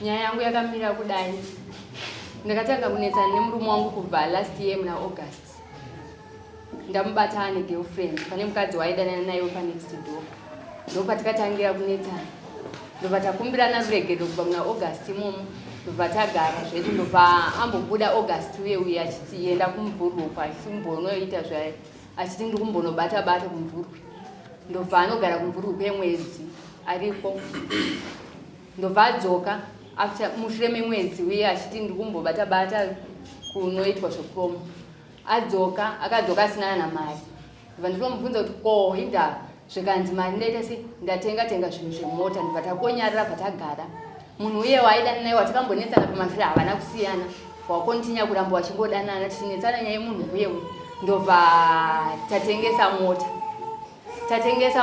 Nyaya yangu yakamira kudai. Ndakatanga kunetsana nemurume wangu kubva last year muna August. Ndamubata ane girlfriend pane mukadzi waidanana naye pa next door. Ndopatikatangira kunetsana. Ndobva takumbirana ruregerero kubva muna August imomo. Ndobva tagara zvedu ndobva ambobuda August uye achienda kumubhuruka achimbonoita zvaye achiti ndiri kumbonobata kumubhuruka. Ndobva anogara kumubhuruka kwemwedzi ariko. Ndobva adzoka after mushure memwedzi uye achiti ndiri kumbobata kunoitwa zvepromo. Adzoka akadzoka asina mari. Ndobva ndichimubvunza kuti ko inda zvikanzi mari ndaita sei ndatenga zvinhu zvemota ndobva takonyarara patagara. Munhu uye waidana naye watakambonetsana pamazviri havana kusiyana. Wakontinya kuramba wachingodanana tichinetsana nyaya yemunhu uye ndobva tatengesa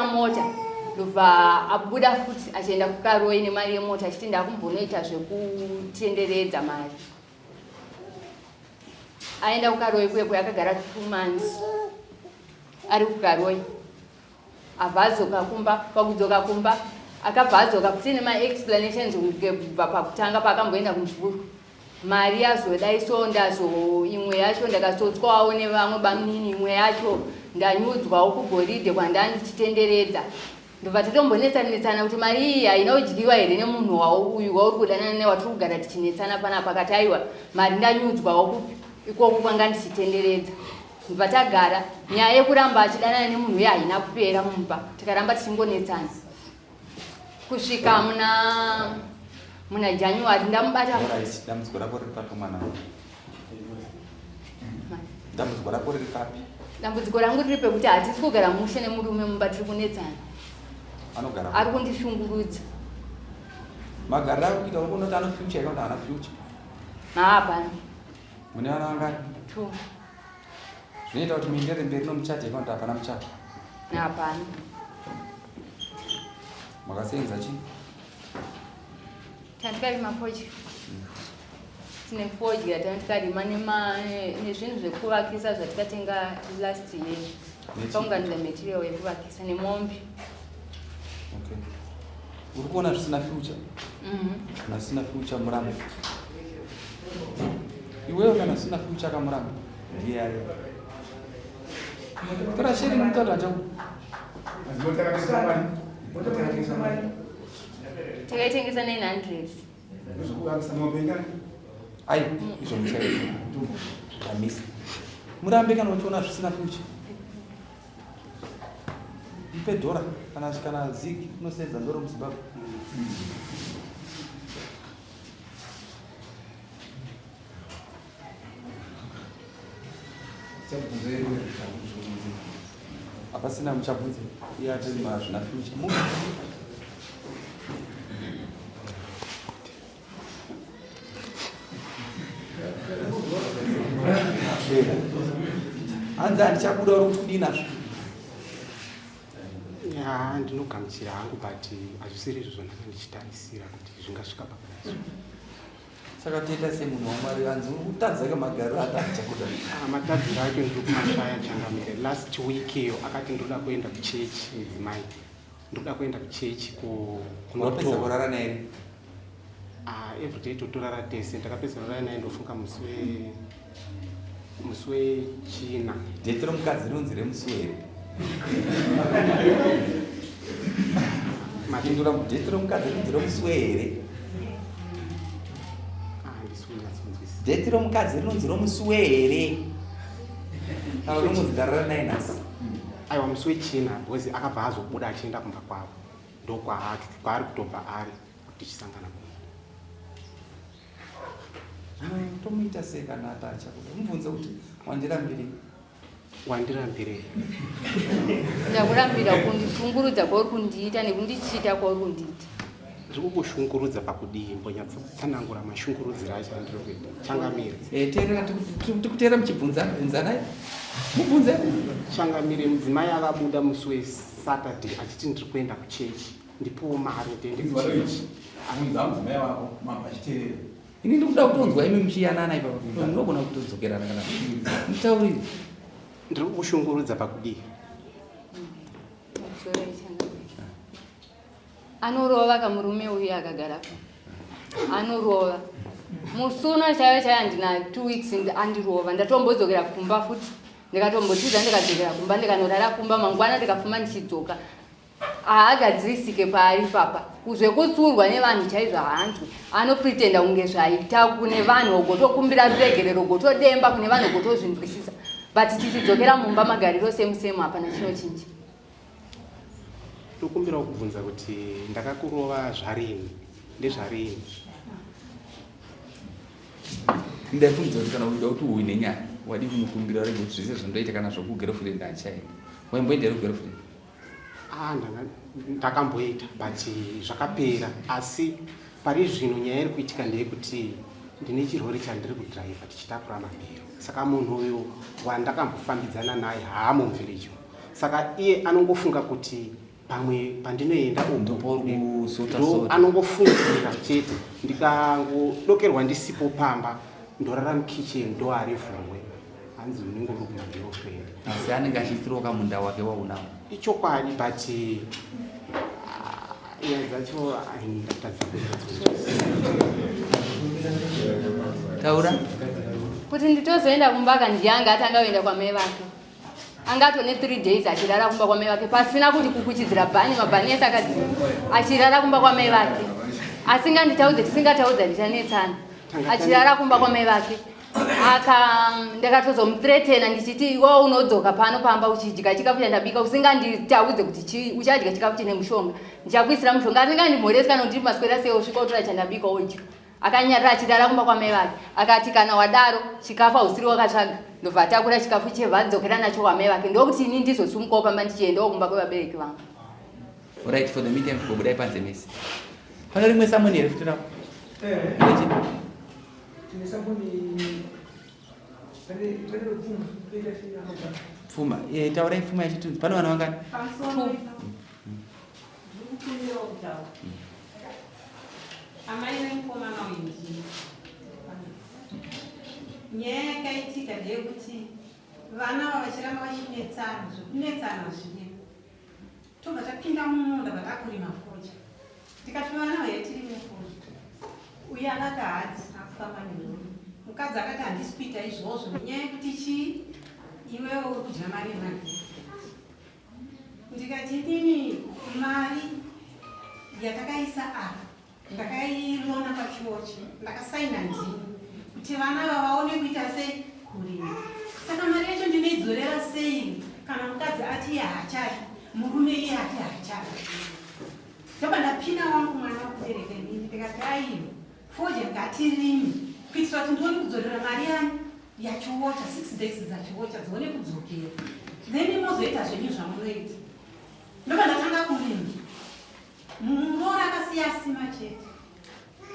mota. Ndobva abuda futi achienda kukaroi nemari yemota achiti ndakumbonoita zvekutenderedza mari. Aenda kukaroi kwepo akagara 2 months ari kukaroi. Abvazoka kumba pakudzoka kumba akabva adzoka kuti nema explanations kubva pakutanga pakamboenda kumubhuru. Mari yazoda isondazo imwe yacho ndakasotswawo nevamwe bamini imwe yacho ndanyudzwawo kugoridhe kwandandichitenderedza. Ndobva tatombonetsana kuti mari iyi haina kudyiwa here nemunhu uyu wauri kudanana naye watiri kugara tichinetsana panapa akati aiwa mari ndanyudzwawo ikoko kwanga ndichitenderedza. Ndobva tagara nyaya yekuramba achidanana nemunhu uye haina kupera mumba tikaramba tichingonetsana kusvika muna January ndamubata. Dambudziko rako riri papi mwana? Dambudziko rako riri papi? Dambudziko rangu riri pekuti hatisi kugara mushe nemurume mumba tiri kunetsana. Anogara ari kundishungurudza. Magariro ako kuita unoti ano future kana hana future? Hapana. Mune vana vangani? 2. Zvinoita kuti muendere mberi nomuchato kana kuti hapana muchato? Hapana. Makasenza chii? Tandikarima fodya. Tine fodya tandikarima nezvinhu zvekuvakisa zvatikatenga last year. Takaunganidza material yekuvakisa nemombe. Okay. Uri kuona zvisina future? Kana zvisina future murambo? Iwewe kana zvisina future kamurambo? Ndiye. Tora shiri mutaura changu. Takaitengesa 900. Ai, izvo muchaita. Ndamisa. Murambe kana uchiona zvisina future. Ipe dhora kana zigi unosenza ndoro muZimbabwe. Hapasina muchabvunze. Iye atiri mazvina future. Hanzi handichabuda uri kuti kudinazvo? Ndinogamuchira hangu but hazvisiri izvo zvandakandichitarisira kuti zvingasvika pakadai. Saka toita semunhu waMwari hanzi uri kutadzaka magariro ake achakuda. Matadziro acho ndiri kumashaya Changamire. Last week iyo akati ndoda kuenda kuchechi mudzimai. Ndoda kuenda kuchechi kunopedza kurara naye. Every day totorara tese. Ndakapedza kurara naye ndofunga musi wechina. Ndetiro mukadzi rinonzi remusi here. Matindura ndetiro mukadzi rinonzi remusi here. Ndetiro mukadzi rinonzi remusi here. Kana rinonzi ndarara naye nhasi. Aiwa musi wechina because akabva azobuda achienda kumba kwavo. Ndokwaari kutobva ari kuti tichisangana. Tomuita sei kana atachakuda? Mubvunze kuti wandirambirei? Wandirambirei? Ndakurambira kundishungurudza kwauri kundiita nekundichita kwauri kundiita. Ndiri kukushungurudza pakudii? Mbonyatsanangura mashungurudziro acho andiri kuita. Changamire. Teerera tikuteera muchibvunza naye. Mubvunze. Changamire mudzimai akabuda musi weSaturday achiti ndiri kuenda kuchechi. Ndipowo mari ndiende kuchechi. Anonzi mudzimai wako mabachiteerera. Ini ndikuda kutonzwa imi muchiyanana ipapo. Munogona kutodzokerana kana mutaurire. Ndiri kukushungurudza pakudii? Anorova kamurume uyu akagara pa. anorova musuno chaiyo ndina 2 weeks andirova ndatombozokera kumba futi ndikatombotiza ndikadzokera kumba ndikanorara kumba mangwana ndikafuma ndichidzoka haagadzirisike paari papa kuzvekutsurwa nevanhu chaizvo haanzwi anopretenda kunge zvaita kune vanhu ugotokumbira ruregerero ugotodemba kune vanhu ugotozvinzwisisa but tichidzokera mumba magariro semusemu hapana chinochinji. Ndokumbira kubvunza kuti ndakakurova zvarini ndezvarini. Ndaifunza kuti kana uida kuti uine nyaya wadi kumukumbira rege kuti zvese zvindoita kana zvokugirlfriend achaenda waimboenda girlfriend. Ndakamboita but zvakapera asi pari zvino nyaya iri kuitika ndeyekuti ndine chirwere chandiri kudhiraivha tichitakura mabhero saka munhu uyu wandakambofambidzana naye haamumviricho saka iye anongofunga kuti pamwe pandinoenda uko anongofungira chete ndikangodokerwa ndisipo pamba ndorara mukicheni ndo ari vhurwe hanzi unenge uri kumagirlfriend asi anenge achitiroka munda wake waunawo ichokwadi but nyaya dzacho taura kuti nditozoenda kumba kandiyanga atangaenda kwamai vake angatone 3 days achirara kumba kwamai vake pasina kuti kukuchidzira bhani mabhani ese achirara kumba kwamai vake asinganditaudze tisingataudza ndichanetsana achirara kumba kwamai vake ndakatozomutretena ndichiti iwe unodzoka pano pamba uchidya chikafu chandabika usinganditaudze kuti uchadya chikafu chine mushonga ndichakuisira mushonga asingandimhoresi kana kuti maswera sei usvika utora chandabika udya akanyarira achirara kumba kwamai vake akati kana wadaro chikafu hausiri wakatsvaga ndobva atakura chikafu chebva adzokera nacho kwamai vake ndokuti ini ndizosumukawo pamba ndichiendawo kumba kwevabereki vangu. Alright, for the meantime kubudai panze mesi pane rimwe samoni here futi rapo pfuma taurai pfuma yachitunzi pane vana vangani amai nemukomana wenji nyaya yakaitika ndeyekuti vana vavachiramba vachinetsana zvekunetsana zvine tobva tapinda mumunda vatakurima foja tikati vana vayatirime foja uye akati hati akufamba nemuri mukadzi akati handisi kuita izvozvo nenyaya yekuti chii iwewe uri kudya mari yemagiri ndikati inini mari yatakaisa apa ndakairona pachiwochi ndakasaina ndini kuti vana vavaone kuita sei kurima saka mari yacho ndinoidzorera sei kana mukadzi ati hachacho murume iye ati hachacho ndoba ndapinda wangu mwana wekubereka inini ndikati aivo foja ngatirimi kuitira kuti ndione kudzorera mari yani yachiwocha 6 days dzachiwocha dzione kudzokera then mozoita zvenyu zvamunoita ndoba ndatanga kurima murora akasiyasima chete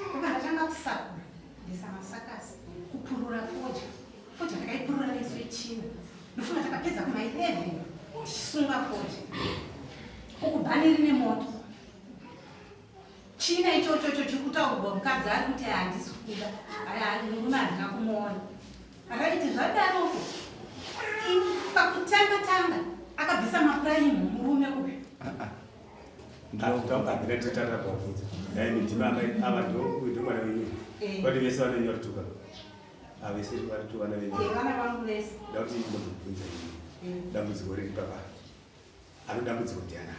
ndoba ndatanga kusakura ndisamasakasi kupurura foja foja ndakaipurura nesu china ndofuna takapedza kuma 11 tichisunga foja ukubhani rine moto china ichochocho chikutaurwa mukadzi ari kuti handisi kuda murume handina kumuona akaiti zvadaroko pakutanga akabvisa mapuraimu murume uyu vana vese vanonyoratuka avese vari tu vana vana vangu vese ndauti ndobvunza dambudziko riri papa anodambudziko ndiana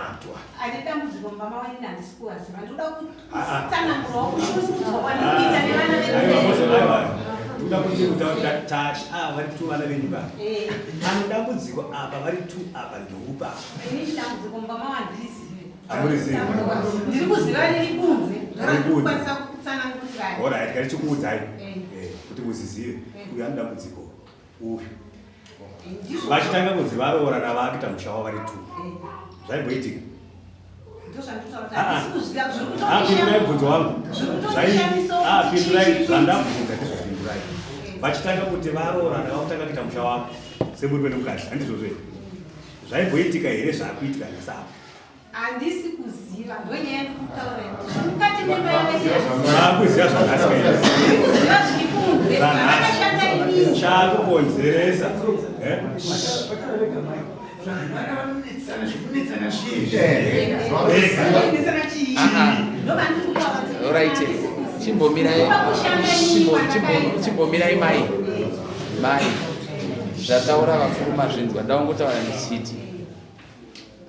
watwa ane dambudziko mama wani handisi kuwaziva ndoda kutsanangurawo kushuzwa kwanokuita nevana vedu ndoda kuti tati vari tu vana venyu baba anodambudziko apa vari tu apa ndoupa ini dambudziko mama wandirizive amurizive ndiri kuziva riri kunze rakukwanisa kutsanangurira orit kari chikuudzai kuti muzizive uyu anodambudziko uyu vachitanga kunzi varoorana vakuita musha wavari tu zvaimboitika pindurai bvunzo wangu pindurai zvandabvunza ndizvopindurai vachitanga kuti varoorana vakutanga kuita musha wavo semurume nemukadzi handizvozve zvaimboitika here zvaakuitika nesapa handisi kuziva ndonyaya ndikutaura mukati zvaakuziva zvakasikaikuziva zvirikunze vakashanda inini chakukonzeresa Alright. Chimbomirai mai. Zvataura vapfuma zvinzwa ndaongotaura ndichiti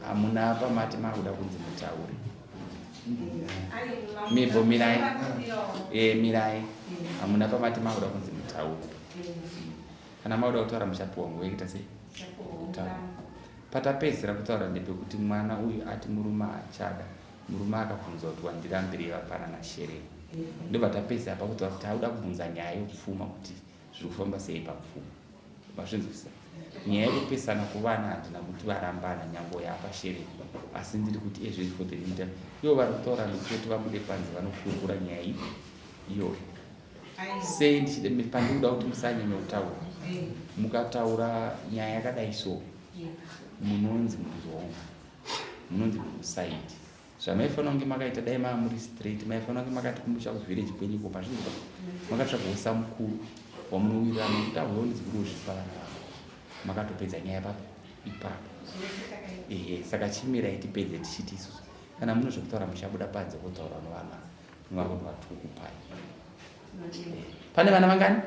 hamuna pamati makuda kunzi mutaure. Mibvomirai. Mirai. Hamuna pamati makuda kunzi mutaure. Kana makuda kutaura muchapuwa nguva yekuita sei? Kutaura. Patapedzera kutaura ndepekuti mwana uyu ati murume achada. Murume akabvunzwa kuti wandirambirei vapana nashereni. Ndobva tapedzera pakutaura kuti auda kubvunza nyaya yekupfuma kuti zviri kufamba sei papfuma. Mazvinzwisa. Nyaya yekupesana kuvana handina kuti varambana nyango yapashereni. Asi ndiri kuti ezviri for the winter. Ivo vari kutaura ndikuti vabude panze vanokurukura nyaya iyo. Sei ndichide pandikuda kuti musanyanya kutaura. Mukataura nyaya yakadai so. Munonzi muzonga. Munonzi musaidi. Zvamaifanira kunge makaita dai muri straight, maifanira kunge makati kumbusha kuvillage kwenyiko pazvinzwa. Makatsvaga usa mukuru wamunowirirana kuti agonidzwi kuzvipara. Makatopedza nyaya ipapo. Saka chimirai tipedze tichiti isusu. Kana muno zvekutaura muchabuda panze kutaura novana. Mwavanhu vatuku pai. Pane vana vangani?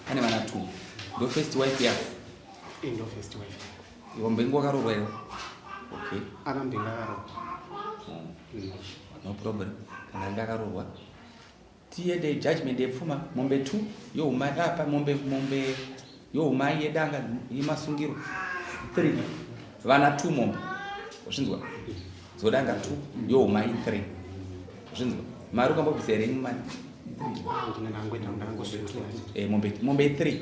Pane vana 2. Ndo first wife yako? Ndo first wife. Mbengo wakarorwa here? Okay. Akambenga akarorwa. No problem. Kana ngakarorwa. Tiende judgment yepfuma mombe 2 youma apa mombe youma yedanga yemasungiro 3. Vana 2 mombe. Uzvinzwa? Zodanga 2 youma 3. Uzvinzwa? Mari ukambobvisa here mari? Mombe 3.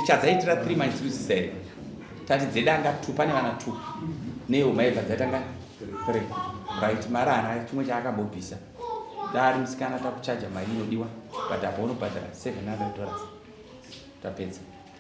Chadzaitira 3 manzwisisa here. Tati dzedanga 2 pane vana 2. Neyouma yebva dzatanga 3. Right, mari haana chimwe chaakambobvisa. Dari musikana takuchaja mari inodiwa but apo unobhadhara $700. Tapedza.